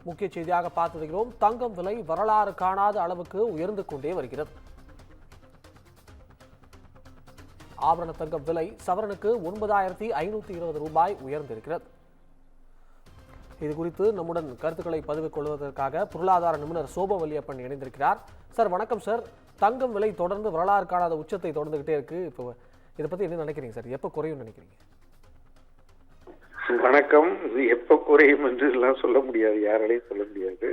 முக்கிய செய்தியாக பார்த்து வருகிறோம். தங்கம் விலை வரலாறு காணாத அளவுக்கு உயர்ந்து கொண்டே வருகிறது. ஆபரண தங்கம் விலை சவரனுக்கு 9,520 ரூபாய் உயர்ந்திருக்கிறது. இது குறித்து நம்முடன் கருத்துக்களை பதிவு கொள்வதற்காக பொருளாதார நிபுணர் சோபவல்லியப்பன் இணைந்திருக்கிறார். சார் வணக்கம் சார். தங்கம் விலை தொடர்ந்து வரலாறு காணாத உச்சத்தை தொடர்ந்துகிட்டே இருக்கு. இப்போ இதை பத்தி என்ன நினைக்கிறீங்க சார்? எப்போ குறையும் நினைக்கிறீங்க? வணக்கம். இது எப்ப குறையும் என்று எல்லாம் சொல்ல முடியாது, யாராலையும் சொல்ல முடியாது.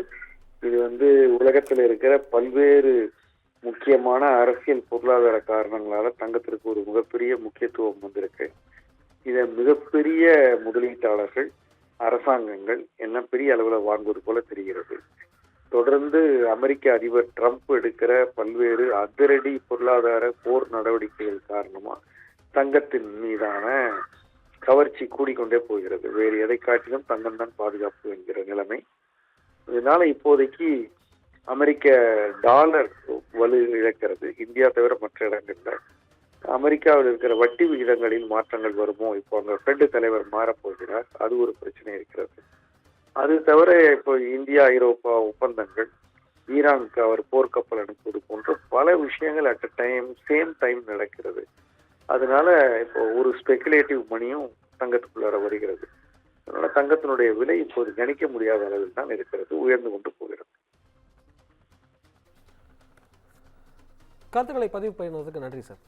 இது உலகத்தில் இருக்கிற பல்வேறு முக்கியமான அரசியல் பொருளாதார காரணங்களால தங்கத்திற்கு ஒரு மிகப்பெரிய முக்கியத்துவம் வந்திருக்கு. இதை மிகப்பெரிய முதலீட்டாளர்கள், அரசாங்கங்கள் எல்லாம் பெரிய அளவில் வாங்குவது போல தெரிகிறது. தொடர்ந்து அமெரிக்க அதிபர் ட்ரம்ப் எடுக்கிற பல்வேறு அதிரடி பொருளாதார போர் நடவடிக்கைகள் காரணமா தங்கத்தின் மீதான கவர்ச்சி கூடிக்கொண்டே போகிறது. வேறு எதை காட்டிலும் தங்கம் தான் பாதுகாப்பு என்கிற நிலைமை. இதனால இப்போதைக்கு அமெரிக்க டாலர் வலு இழக்கிறது. இந்தியா தவிர மற்ற இடங்கள்ல அமெரிக்காவில் இருக்கிற வட்டி விகிதங்களில் மாற்றங்கள் வருமோ? இப்போ அங்க ஃபெட் தலைவர் மாறப்போகிறார், அது ஒரு பிரச்சனை இருக்கிறது. அது தவிர இப்போ இந்தியா ஐரோப்பா ஒப்பந்தங்கள், ஈரானுக்கு அவர் போர்க்கப்பல் அனுப்புவது போன்ற பல விஷயங்கள் அட் சேம் டைம் நடக்கிறது. அதனால இப்போ ஒரு ஸ்பெகுலேட்டிவ் மணியும் தங்கத்துக்குள்ளார வருகிறது. அதனால தங்கத்தினுடைய விலை இப்போது கணிக்க முடியாத அளவில் தான் இருக்கிறது, உயர்ந்து கொண்டு போகிறது. கருத்துக்களை பதிவு பண்ணுவதற்கு நன்றி சார்.